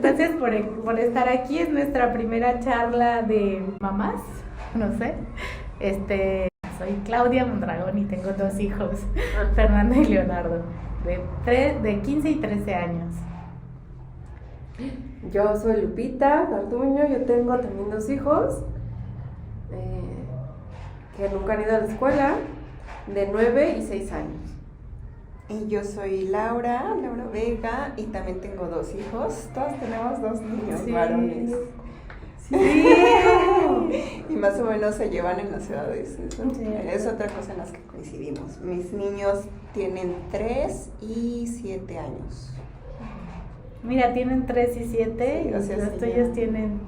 Gracias por estar aquí. Es nuestra primera charla de mamás, no sé. Soy Claudia Mondragón y tengo 2 hijos, Fernanda y Leonardo, de 15 y 13 años. Yo soy Lupita Garduño, yo tengo también 2 hijos que nunca han ido a la escuela, de 9 y 6 años. Y yo soy Laura Vega, y también tengo 2 hijos. Todos tenemos 2 niños varones. Sí. Y más o menos se llevan en las edades. Es otra cosa en las que coincidimos. Mis niños tienen 3 y 7 años. Mira, tienen 3 y 7, sí, y los tuyos tienen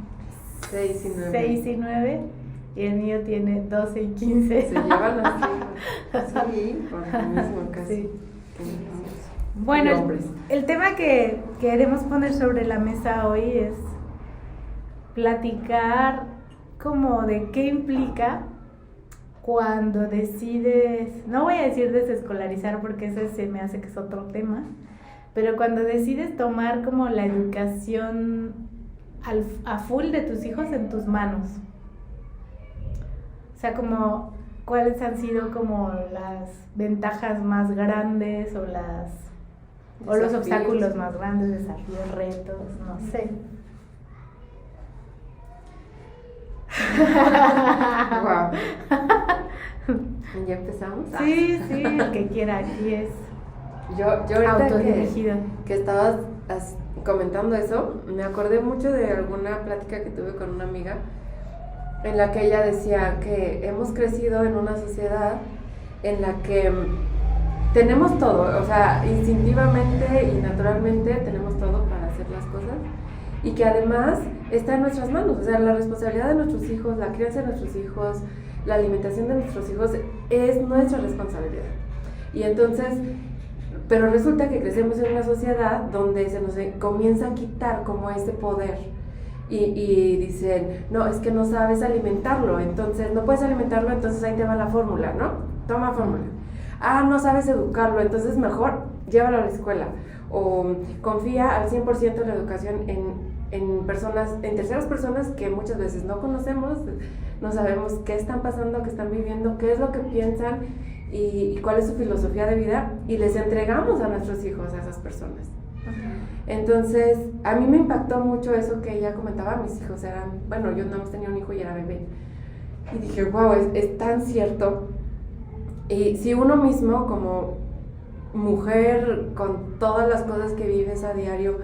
6 y 9. 6 y 9, y el mío tiene 12 y 15. Se llevan así. Sí, por lo mismo casi. Sí. Bueno, el tema que queremos poner sobre la mesa hoy es platicar como de qué implica cuando decides, no voy a decir desescolarizar porque ese se me hace que es otro tema, pero cuando decides tomar como la educación a full de tus hijos en tus manos. O sea, como cuáles han sido como las ventajas más grandes o los obstáculos más grandes, desafíos, retos, no sé. Wow. ¿Ya empezamos? Sí, el que quiera, aquí es yo ahorita autodirigido. que estabas comentando eso, me acordé mucho de alguna plática que tuve con una amiga en la que ella decía que hemos crecido en una sociedad en la que tenemos todo, o sea, instintivamente y naturalmente tenemos todo para hacer las cosas, y que además está en nuestras manos, o sea, la responsabilidad de nuestros hijos, la crianza de nuestros hijos, la alimentación de nuestros hijos es nuestra responsabilidad. Y entonces, pero resulta que crecemos en una sociedad donde se nos comienza a quitar como ese poder. Y dicen, no, es que no sabes alimentarlo, entonces no puedes alimentarlo, entonces ahí te va la fórmula, ¿no? Toma fórmula. Ah, no sabes educarlo, entonces mejor llévalo a la escuela. O confía al 100% en la educación en personas, en terceras personas que muchas veces no conocemos, no sabemos qué están pasando, qué están viviendo, qué es lo que piensan y cuál es su filosofía de vida, y les entregamos a nuestros hijos a esas personas. Entonces, a mí me impactó mucho eso que ella comentaba. Mis hijos eran, bueno, yo no tenía un hijo y era bebé, y dije, wow, es tan cierto. Y si uno mismo como mujer, con todas las cosas que vives a diario,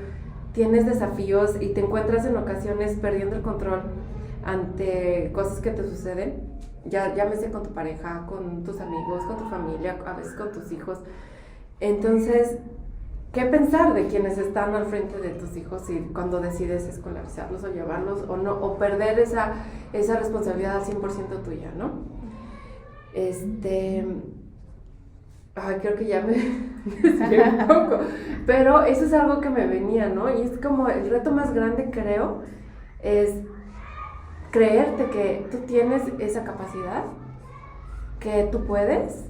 tienes desafíos y te encuentras en ocasiones perdiendo el control ante cosas que te suceden, llámese con tu pareja, con tus amigos, con tu familia, a veces con tus hijos, entonces, ¿qué pensar de quienes están al frente de tus hijos y cuando decides escolarizarlos o llevarlos o no, o perder esa responsabilidad al 100% tuya, ¿no? Creo que ya me desvié un poco, pero eso es algo que me venía, ¿no? Y es como el reto más grande, creo, es creerte que tú tienes esa capacidad, que tú puedes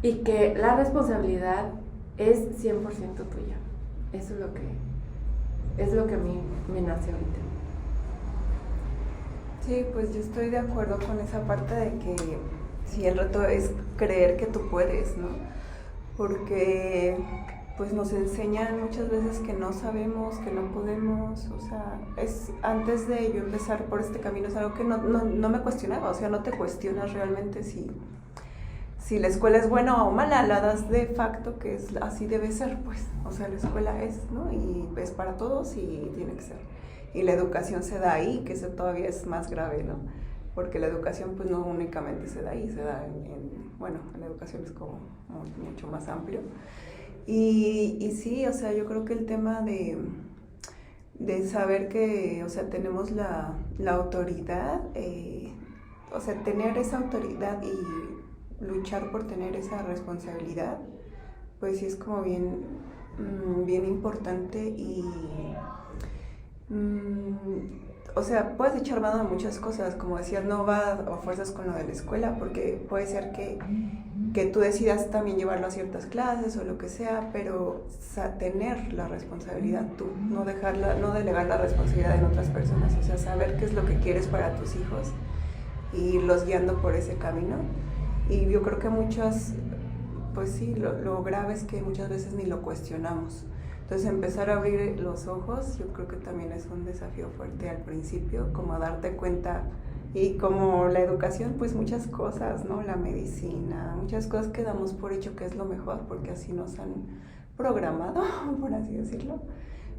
y que la responsabilidad es 100% tuya. Eso es lo que a mí me nace ahorita. Sí, pues yo estoy de acuerdo con esa parte de que sí, el reto es creer que tú puedes, ¿no? Porque pues nos enseñan muchas veces que no sabemos, que no podemos, o sea, antes de yo empezar por este camino es algo que no me cuestionaba, o sea, no te cuestionas realmente si la escuela es buena o mala, la das de facto que es así debe ser, pues, o sea, la escuela es, ¿no? Y es para todos y tiene que ser. Y la educación se da ahí, que eso todavía es más grave, ¿no? Porque la educación pues no únicamente se da ahí, se da bueno, la educación es como mucho más amplio. Y sí, o sea, yo creo que el tema de saber que, o sea, tenemos la autoridad, o sea, tener esa autoridad y luchar por tener esa responsabilidad, pues sí es como bien importante y... o sea, puedes echar mano a muchas cosas, como decías, no va a fuerzas con lo de la escuela, porque puede ser que que tú decidas también llevarlo a ciertas clases o lo que sea, pero tener la responsabilidad tú, no delegar la responsabilidad en otras personas, o sea, saber qué es lo que quieres para tus hijos y irlos guiando por ese camino. Y yo creo que muchas, pues sí, lo grave es que muchas veces ni lo cuestionamos. Entonces empezar a abrir los ojos, yo creo que también es un desafío fuerte al principio, como a darte cuenta. Y como la educación, pues muchas cosas, ¿no? La medicina, muchas cosas que damos por hecho que es lo mejor, porque así nos han programado, por así decirlo.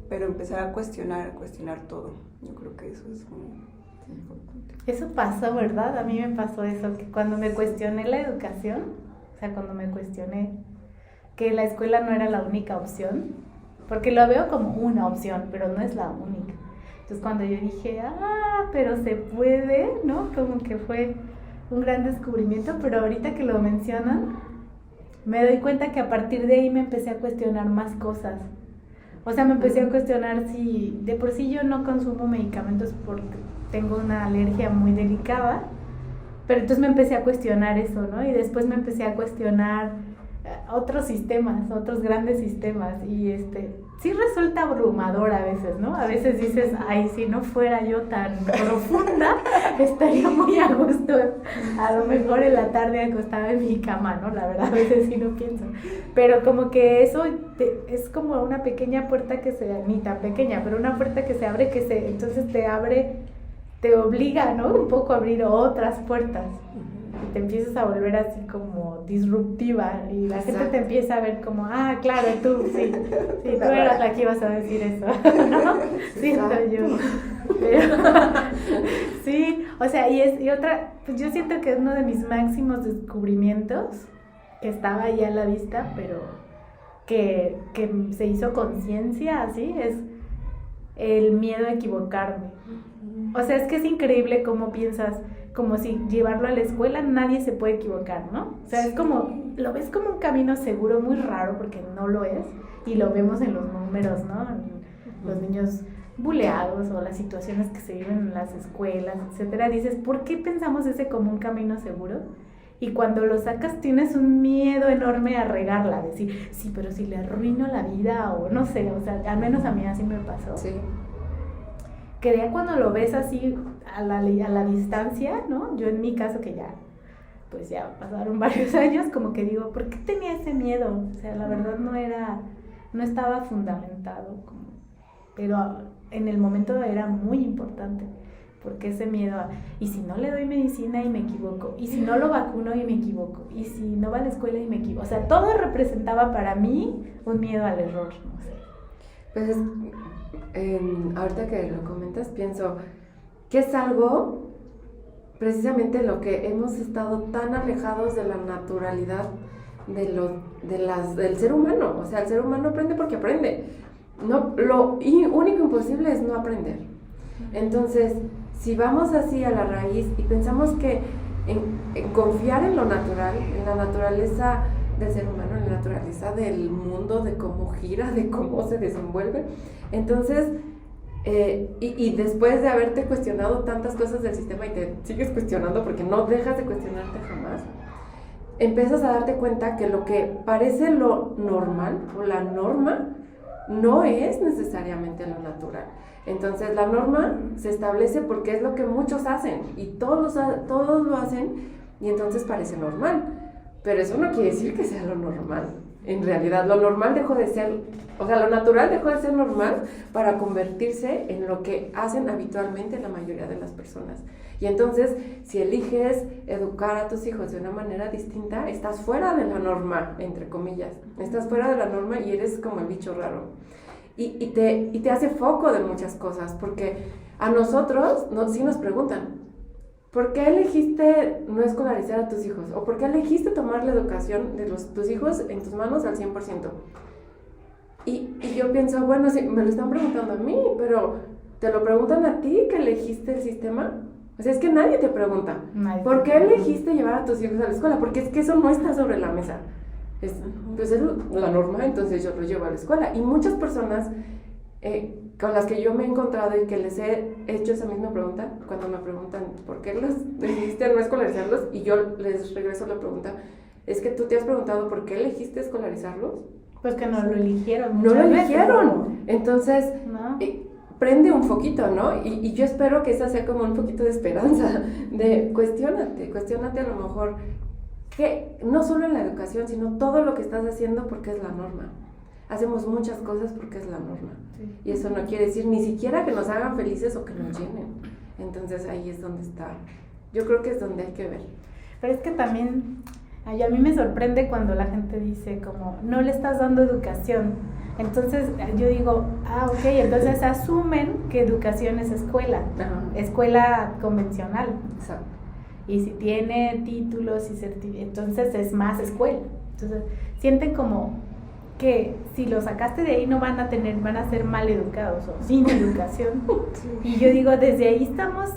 Pero empezar a cuestionar todo. Yo creo que eso es muy importante. Eso pasó, ¿verdad? A mí me pasó eso, que cuando me cuestioné la educación, o sea, cuando me cuestioné que la escuela no era la única opción, porque lo veo como una opción, pero no es la única. Entonces cuando yo dije, pero se puede, ¿no? Como que fue un gran descubrimiento, pero ahorita que lo mencionan, me doy cuenta que a partir de ahí me empecé a cuestionar más cosas. O sea, me empecé a cuestionar si de por sí yo no consumo medicamentos porque tengo una alergia muy delicada, pero entonces me empecé a cuestionar eso, ¿no? Y después me empecé a cuestionar otros sistemas, otros grandes sistemas, y sí resulta abrumador a veces, ¿no? A veces dices, ay, si no fuera yo tan profunda, estaría muy a gusto, a lo mejor en la tarde acostada en mi cama, ¿no? La verdad, a veces sí lo pienso, pero como que eso es como una pequeña puerta que se, ni tan pequeña, pero una puerta que se abre, entonces te obliga, ¿no? Un poco a abrir otras puertas. Y te empiezas a volver así como disruptiva y la gente te empieza a ver como, claro, tú, sí, tú eras la que ibas a decir eso, ¿no? Sí, soy yo. Pero, sí, o sea, y otra, pues yo siento que uno de mis máximos descubrimientos, que estaba ahí a la vista, pero que se hizo conciencia, así, es el miedo a equivocarme. O sea, es que es increíble cómo piensas, como si llevarlo a la escuela nadie se puede equivocar, ¿no? O sea, es como, lo ves como un camino seguro, muy raro, porque no lo es, y lo vemos en los números, ¿no? Los niños buleados o las situaciones que se viven en las escuelas, etcétera. Dices, ¿por qué pensamos ese como un camino seguro? Y cuando lo sacas tienes un miedo enorme a regarla, decir, sí, pero si le arruino la vida, o no sé, o sea, al menos a mí así me pasó. Sí. Que ya cuando lo ves así a la distancia, ¿no? Yo en mi caso, que pues ya pasaron varios años, como que digo, ¿por qué tenía ese miedo? O sea, la verdad no estaba fundamentado, pero en el momento era muy importante, porque ese miedo y si no le doy medicina y me equivoco, y si no lo vacuno y me equivoco, y si no va a la escuela y me equivoco, o sea, todo representaba para mí un miedo al error, no sé. Pues ahorita que lo comentas, pienso que es algo precisamente lo que hemos estado tan alejados de la naturalidad del ser humano. O sea, el ser humano aprende porque aprende. No, lo único imposible es no aprender. Entonces, si vamos así a la raíz y pensamos que en confiar en lo natural, en la naturaleza del ser humano, en la naturaleza del mundo, de cómo gira, de cómo se desenvuelve, entonces, y después de haberte cuestionado tantas cosas del sistema y te sigues cuestionando porque no dejas de cuestionarte jamás, empiezas a darte cuenta que lo que parece lo normal o la norma no es necesariamente lo natural. Entonces la norma se establece porque es lo que muchos hacen y todos lo hacen y entonces parece normal, pero eso no quiere decir que sea lo normal. En realidad lo normal dejó de ser, o sea, lo natural dejó de ser normal para convertirse en lo que hacen habitualmente la mayoría de las personas. Y entonces, si eliges educar a tus hijos de una manera distinta, estás fuera de la norma, entre comillas. Estás fuera de la norma y eres como el bicho raro. Y te hace foco de muchas cosas, porque a nosotros sí nos preguntan, ¿por qué elegiste no escolarizar a tus hijos? ¿O por qué elegiste tomar la educación de tus hijos en tus manos al 100%? Y yo pienso, bueno, sí, me lo están preguntando a mí, pero ¿te lo preguntan a ti que elegiste el sistema? O sea, es que nadie te pregunta, ¿por qué elegiste llevar a tus hijos a la escuela? Porque es que eso no está sobre la mesa. Pues es la norma, entonces yo los llevo a la escuela. Y muchas personas con las que yo me he encontrado y que les he hecho esa misma pregunta, cuando me preguntan ¿por qué decidiste no escolarizarlos? Y yo les regreso la pregunta, Es que tú te has preguntado por qué elegiste escolarizarlos. Pues que no lo eligieron. No lo eligieron. Entonces, ¿no? Prende un foquito, ¿no? Y yo espero que esa sea como un poquito de esperanza, de cuestiónate a lo mejor, que no solo en la educación, sino todo lo que estás haciendo porque es la norma. Hacemos muchas cosas porque es la norma. Sí. Y eso no quiere decir ni siquiera que nos hagan felices o que nos llenen. Entonces ahí es donde está. Yo creo que es donde hay que ver. Pero es que también, a mí me sorprende cuando la gente dice como, no le estás dando educación. Entonces yo digo, ok, entonces asumen que educación es escuela, escuela convencional. Exacto. Y si tiene títulos y entonces es más escuela. Entonces sienten como que si lo sacaste de ahí no van a ser mal educados o sin educación. Sí. Y yo digo, desde ahí estamos,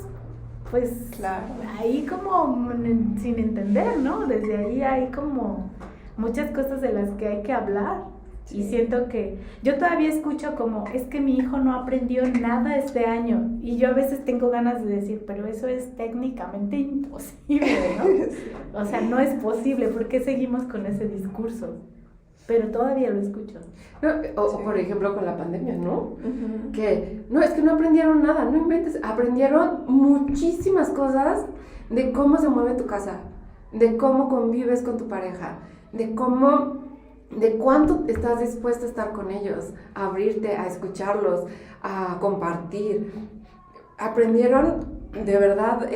pues, claro, ahí como sin entender, ¿no? Desde ahí hay como muchas cosas de las que hay que hablar. Sí. Y siento que yo todavía escucho como, es que mi hijo no aprendió nada este año. Y yo a veces tengo ganas de decir, pero eso es técnicamente imposible, ¿no? O sea, no es posible. ¿Por qué seguimos con ese discurso? Pero todavía lo escucho. No, o por ejemplo con la pandemia, ¿no? Uh-huh. Que no, es que no aprendieron nada, no inventes. Aprendieron muchísimas cosas de cómo se mueve tu casa, de cómo convives con tu pareja, de cuánto estás dispuesto a estar con ellos, a abrirte, a escucharlos, a compartir. Aprendieron de verdad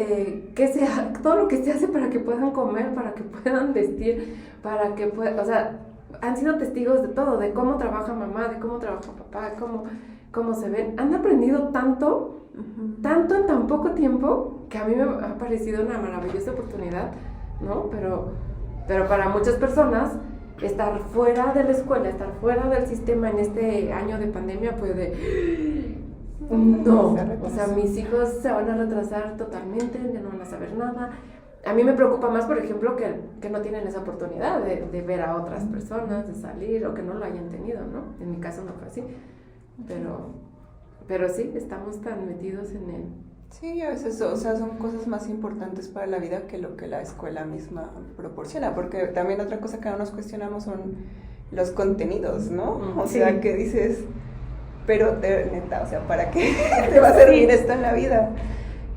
todo lo que se hace para que puedan comer, para que puedan vestir, para que puedan, o sea, han sido testigos de todo, de cómo trabaja mamá, de cómo trabaja papá, cómo se ven. Han aprendido tanto en tan poco tiempo, que a mí me ha parecido una maravillosa oportunidad, ¿no? Pero para muchas personas, estar fuera de la escuela, estar fuera del sistema en este año de pandemia puede... No, o sea, mis hijos se van a retrasar totalmente, ya no van a saber nada. A mí me preocupa más, por ejemplo, que no tienen esa oportunidad de ver a otras personas, de salir, o que no lo hayan tenido, ¿no? En mi caso no fue así, pero sí, estamos tan metidos en él. Sí, a veces, o sea, son cosas más importantes para la vida que lo que la escuela misma proporciona, porque también otra cosa que no nos cuestionamos son los contenidos, ¿no? O sea, que dices, pero neta, o sea, ¿para qué te va a servir esto en la vida?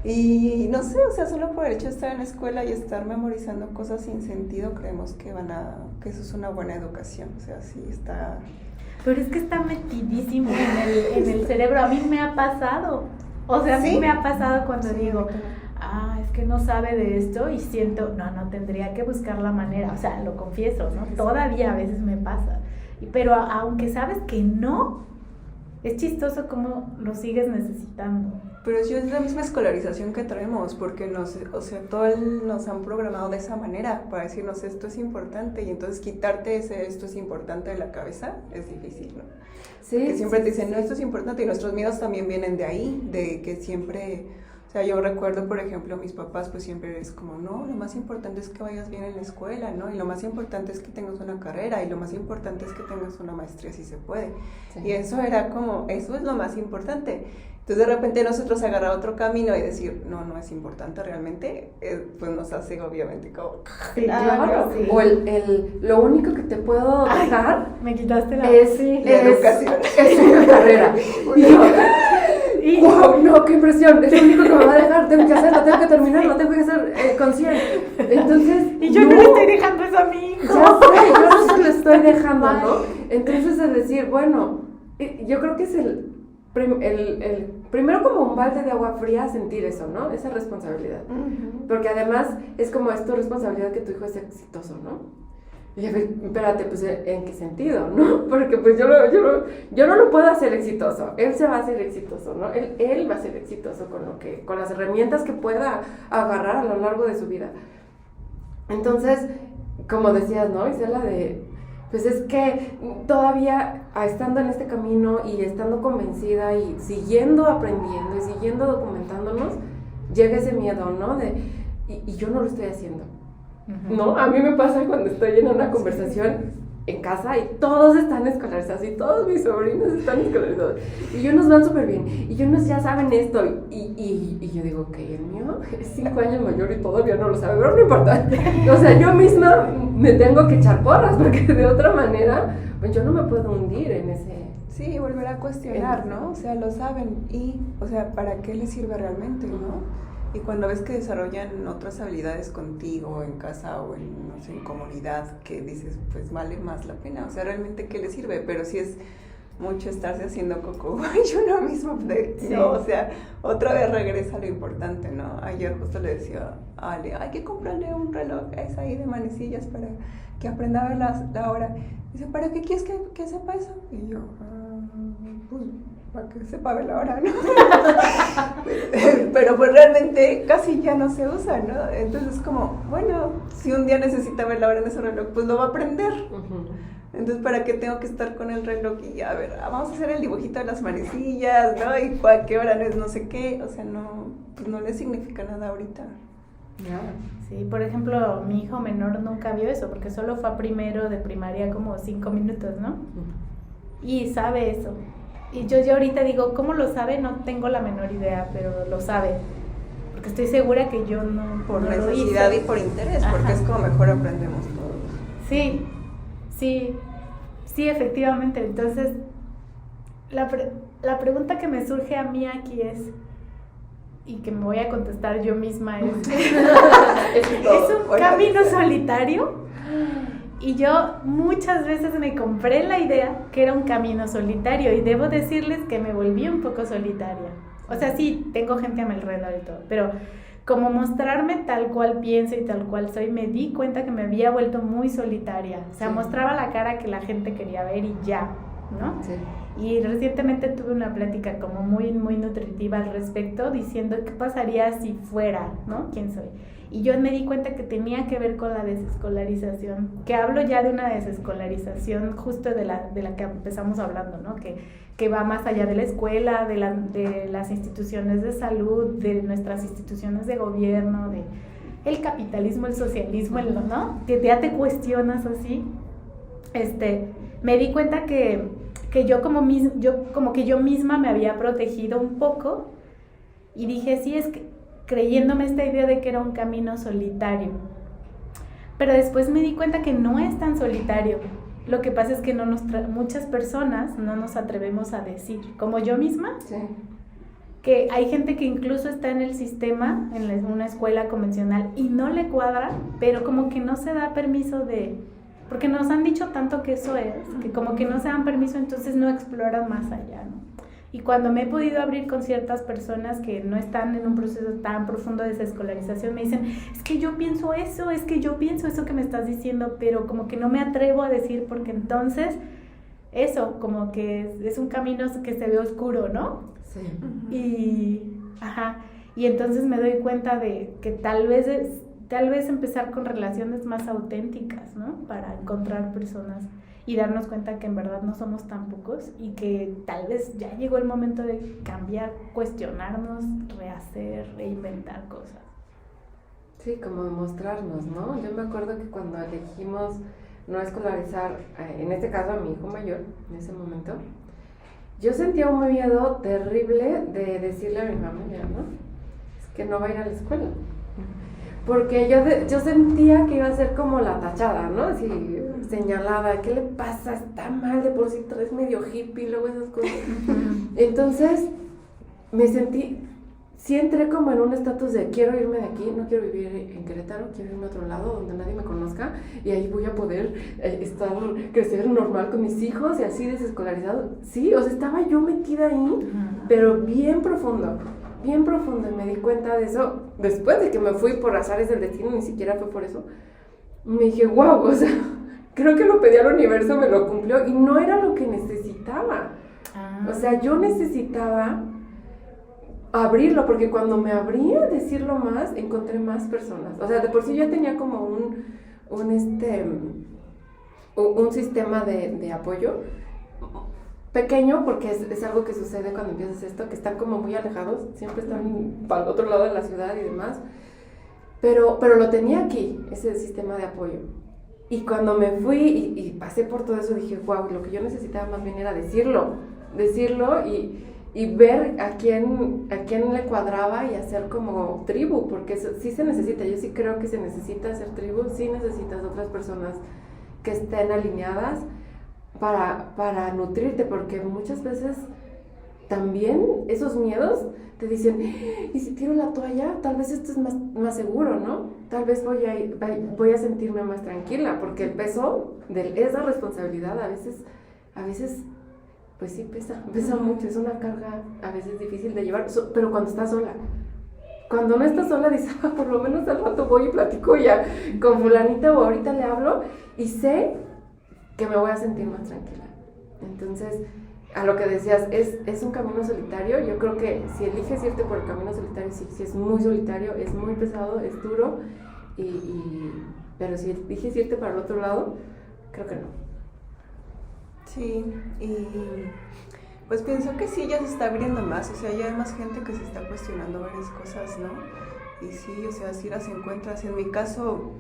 Y no sé, o sea, solo por el hecho de estar en la escuela y estar memorizando cosas sin sentido, creemos que que eso es una buena educación, o sea, sí está... Pero es que está metidísimo en el cerebro, a mí me ha pasado. O sea, a mí me ha pasado cuando digo, es que no sabe de esto y siento, no, tendría que buscar la manera, o sea, lo confieso, ¿no? Todavía a veces me pasa, pero aunque sabes que no, es chistoso cómo lo sigues necesitando. Pero es la misma escolarización que traemos, porque nos han programado de esa manera, para decirnos esto es importante, y entonces quitarte esto es importante de la cabeza es difícil, ¿no? Sí, que siempre te dicen, no, esto es importante, y nuestros miedos también vienen de ahí, de que siempre, o sea, yo recuerdo, por ejemplo, mis papás, pues siempre es como, no, lo más importante es que vayas bien en la escuela, ¿no? Y lo más importante es que tengas una carrera, y lo más importante es que tengas una maestría, si se puede. Sí. Y eso era como, eso es lo más importante. Entonces de repente nosotros agarrar otro camino y decir, no es importante realmente, pues nos hace obviamente como... Sí, claro. Sí. O lo único que te puedo dejar... Me quitaste la educación. Es una carrera. ¡Wow! No, qué impresión. Es lo único que me va a dejar. Tengo que hacerlo, tengo que terminarlo, tengo que hacer consciente. Entonces... Y yo no le estoy dejando eso a mi hijo. Yo no se lo estoy dejando, ¿no? Entonces es decir, bueno, yo creo que es el primero como un balde de agua fría sentir eso, ¿no? Esa responsabilidad. Uh-huh. Porque además es como es tu responsabilidad que tu hijo es exitoso, ¿no? Y a ver, espérate, pues ¿en qué sentido, no? Porque pues yo no lo puedo hacer exitoso, él se va a hacer exitoso, ¿no? Él va a ser exitoso con las herramientas que pueda agarrar a lo largo de su vida. Entonces, como decías, ¿no? Isela, pues es que todavía estando en este camino y estando convencida y siguiendo aprendiendo y siguiendo documentándonos, llega ese miedo, ¿no? Y yo no lo estoy haciendo. Uh-huh. ¿No? A mí me pasa cuando estoy en una conversación en casa y todos están escolarizados y todos mis sobrinos están escolarizados y unos van súper bien y unos ya saben esto y yo digo, ok, el mío es 5 años mayor y todavía no lo sabe, pero no importa, o sea, yo misma me tengo que echar porras porque de otra manera, pues yo no me puedo hundir en ese... Sí, volver a cuestionar, ¿no? O sea, lo saben y, o sea, ¿para qué les sirve realmente, no? Y cuando ves que desarrollan otras habilidades contigo en casa o en, no sé, en comunidad, que dices, pues vale más la pena, o sea, realmente ¿qué les sirve? Pero si es mucho estarse haciendo coco y uno mismo, Sí. no, o sea, otra vez regresa lo importante, ¿no? Ayer justo le decía a Ale, hay que comprarle un reloj, es ahí de manecillas para que aprenda a ver la hora. Dice, ¿para qué quieres que sepa eso? Y yo, pues, para que sepa ver la hora, ¿no? Pero pues realmente casi ya no se usa, ¿no? Entonces como, bueno, si un día necesita ver la hora en ese reloj, pues lo va a aprender. Entonces, ¿para qué tengo que estar con el reloj? Y a ver, vamos a hacer el dibujito de las manecillas, ¿no? Y a qué hora no es no sé qué, o sea, no, pues no le significa nada ahorita. Sí, por ejemplo, mi hijo menor nunca vio eso, porque solo fue a primero de primaria como 5 minutos, ¿no? Y sabe eso. Y yo ahorita digo, ¿cómo lo sabe? No tengo la menor idea, pero lo sabe. Porque estoy segura que yo no... Por no necesidad lo hice. y por interés, Ajá. porque es como mejor aprendemos todos. Sí, efectivamente. Entonces, la pregunta que me surge a mí aquí es, y que me voy a contestar yo misma es, ¿es un camino solitario? Y yo muchas veces me compré la idea que era un camino solitario y debo decirles que me volví un poco solitaria. O sea, sí, tengo gente a mi alrededor y todo, pero como mostrarme tal cual pienso y tal cual soy, me di cuenta que me había vuelto muy solitaria. O sea, mostraba la cara que la gente quería ver y ya, ¿no? Sí. Y recientemente tuve una plática como muy, muy nutritiva al respecto, diciendo qué pasaría si fuera, ¿no? ¿Quién soy? Y yo me di cuenta que tenía que ver con la desescolarización, que hablo ya de una desescolarización justo de la que empezamos hablando, ¿no? Que va más allá de la escuela, de las instituciones de salud, de nuestras instituciones de gobierno, de el capitalismo, el socialismo, ¿no? Que ya te cuestionas así. Me di cuenta que yo como que yo misma me había protegido un poco y dije, sí, es que creyéndome esta idea de que era un camino solitario. Pero después me di cuenta que no es tan solitario. Lo que pasa es que muchas personas no nos atrevemos a decir, como yo misma, Sí. que hay gente que incluso está en el sistema, en una escuela convencional, y no le cuadra, pero como que no se da permiso porque nos han dicho tanto que eso es, que como que no se dan permiso, entonces no exploran más allá, ¿no? Y cuando me he podido abrir con ciertas personas que no están en un proceso tan profundo de desescolarización, me dicen, es que yo pienso eso que me estás diciendo, pero como que no me atrevo a decir porque entonces eso, como que es un camino que se ve oscuro, ¿no? Sí. Y entonces me doy cuenta de que tal vez empezar con relaciones más auténticas, ¿no? Para encontrar personas y darnos cuenta que en verdad no somos tan pocos y que tal vez ya llegó el momento de cambiar, cuestionarnos, rehacer, reinventar cosas. Sí, como demostrarnos, ¿no? Yo me acuerdo que cuando elegimos no escolarizar, en este caso a mi hijo mayor, en ese momento, yo sentía un miedo terrible de decirle a mi mamá, ¿no? Es que no va a ir a la escuela. Porque yo sentía que iba a ser como la tachada, ¿no? Así, señalada, ¿qué le pasa? Está mal, de por sí es medio hippie, luego esas cosas. Entonces, me sentí, sí entré como en un estatus de quiero irme de aquí, no quiero vivir en Querétaro, quiero irme a otro lado donde nadie me conozca y ahí voy a poder crecer normal con mis hijos y así desescolarizado. Sí, o sea, estaba yo metida ahí, pero bien profundo, y me di cuenta de eso después de que me fui por azares del destino, ni siquiera fue por eso. Me dije, wow, o sea, creo que lo pedí al universo, me lo cumplió y no era lo que necesitaba. O sea, yo necesitaba abrirlo, porque cuando me abrí a decirlo más, encontré más personas. O sea, de por sí yo tenía como un sistema de apoyo pequeño, porque es algo que sucede cuando empiezas esto, que están como muy alejados, siempre están para el otro lado de la ciudad y demás, pero lo tenía aquí, ese sistema de apoyo. Y cuando me fui y pasé por todo eso, dije, wow, lo que yo necesitaba más bien era decirlo y ver a quién le cuadraba y hacer como tribu, porque eso sí se necesita, yo sí creo que se necesita hacer tribu, sí necesitas otras personas que estén alineadas para nutrirte, porque muchas veces también esos miedos te dicen, ¿y si tiro la toalla? Tal vez esto es más seguro, ¿no? Tal vez voy a sentirme más tranquila, porque el peso de esa responsabilidad a veces pues sí pesa mucho, es una carga a veces difícil de llevar, pero cuando estás sola. Cuando no estás sola dices, por lo menos al rato voy y platico ya con fulanita o ahorita le hablo y sé que me voy a sentir más tranquila. Entonces, a lo que decías, es un camino solitario. Yo creo que si eliges irte por el camino solitario, sí es muy solitario, es muy pesado, es duro, pero si eliges irte para el otro lado, creo que no. Sí, y pues pienso que sí, ya se está abriendo más, o sea, ya hay más gente que se está cuestionando varias cosas, ¿no? Y sí, o sea, sí las encuentras. En mi caso,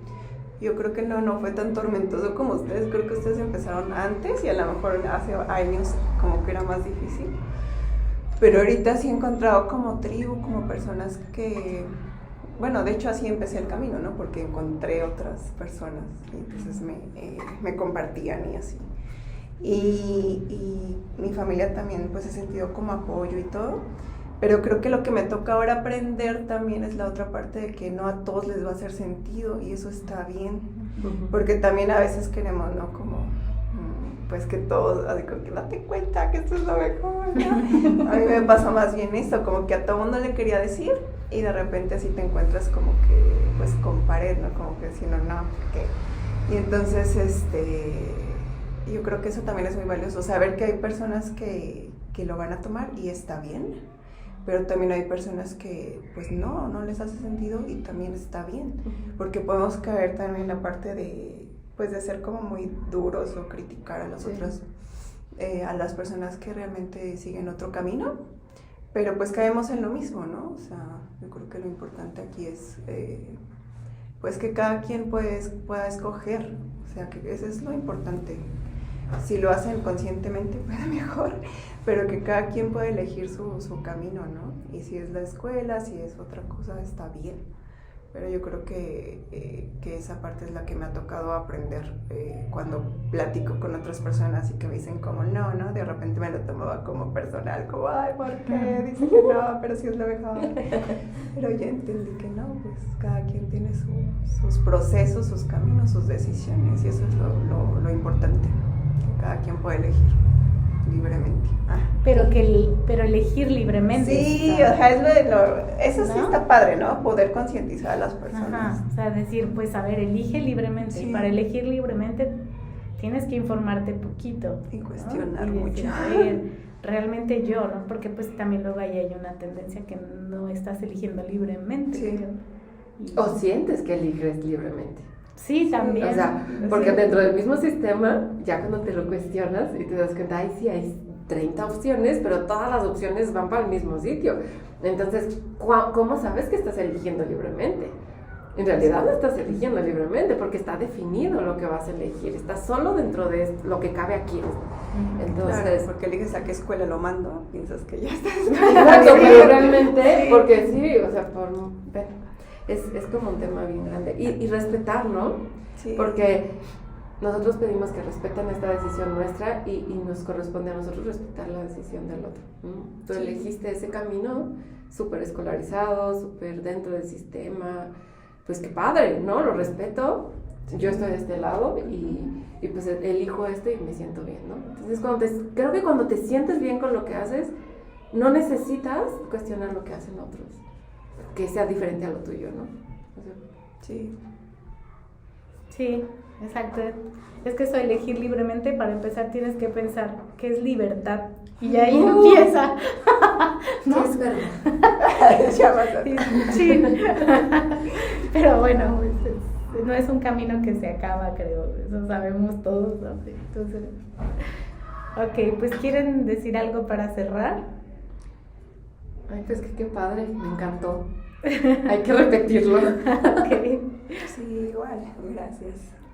yo creo que no fue tan tormentoso como ustedes, creo que ustedes empezaron antes y a lo mejor hace años como que era más difícil. Pero ahorita sí he encontrado como tribu, como personas que, bueno, de hecho así empecé el camino, ¿no? Porque encontré otras personas y entonces me compartían y así. Y mi familia también pues he sentido como apoyo y todo, pero creo que lo que me toca ahora aprender también es la otra parte de que no a todos les va a hacer sentido y eso está bien, porque también a veces queremos, ¿no? Como pues que todos, así como que date cuenta que esto es lo mejor, ¿no? A mí me pasa más bien esto, como que a todo mundo le quería decir y de repente así te encuentras como que pues con pared, ¿no? Como que diciendo no, ¿por qué? Y entonces yo creo que eso también es muy valioso, saber que hay personas que lo van a tomar y está bien, pero también hay personas que pues no les hace sentido y también está bien, porque podemos caer también en la parte de pues de ser como muy duros o criticar a las otras, a las personas que realmente siguen otro camino, pero pues caemos en lo mismo, ¿no? O sea, yo creo que lo importante aquí es pues que cada quien pueda escoger, o sea, que eso es lo importante. Si lo hacen conscientemente, pues mejor, pero que cada quien puede elegir su camino, ¿no? Y si es la escuela, si es otra cosa, está bien. Pero yo creo que esa parte es la que me ha tocado aprender cuando platico con otras personas y que me dicen como no, de repente me lo tomaba como personal, como ay, ¿por qué? Dice que no, pero sí es lo mejor. Pero ya entendí que no, pues cada quien tiene sus procesos, sus caminos, sus decisiones y eso es lo importante. Cada quien puede elegir libremente. Pero elegir libremente. Sí, o sea, eso sí, ¿no? Está padre, ¿no? Poder concientizar a las personas. Ajá, o sea, decir, pues a ver, elige libremente. Sí. Y para elegir libremente tienes que informarte poquito. Y cuestionar, ¿no? Y decir, mucho. A ver, realmente yo, ¿no? Porque pues también luego ahí hay una tendencia que no estás eligiendo libremente. Sí. O sientes que eliges libremente. Sí, también. O sea, porque dentro del mismo sistema, ya cuando te lo cuestionas y te das cuenta, ay, sí, hay 30 opciones, pero todas las opciones van para el mismo sitio. Entonces, ¿cómo sabes que estás eligiendo libremente? En realidad no estás eligiendo libremente porque está definido lo que vas a elegir. Estás solo dentro de lo que cabe aquí. Entonces, claro, porque eliges a qué escuela lo mando, piensas que ya estás. Exacto, pero realmente, porque sí, o sea, es como un tema bien grande. Y respetar, ¿no? Sí. Porque nosotros pedimos que respeten esta decisión nuestra y nos corresponde a nosotros respetar la decisión del otro. Tú elegiste ese camino súper escolarizado, súper dentro del sistema. Pues qué padre, ¿no? Lo respeto. Yo estoy de este lado y pues elijo esto y me siento bien, ¿no? Entonces, creo que cuando te sientes bien con lo que haces, no necesitas cuestionar lo que hacen otros. Que sea diferente a lo tuyo, ¿no? O sea, sí, exacto. Es que eso de elegir libremente, para empezar tienes que pensar qué es libertad y ahí empieza. ¿no? Es verdad. Sí. Pero bueno, pues, no es un camino que se acaba, creo. Eso sabemos todos, ¿no? Entonces, ok, pues ¿quieren decir algo para cerrar? Ay, pues qué padre, me encantó. Hay que repetirlo. Okay. Sí, igual, gracias.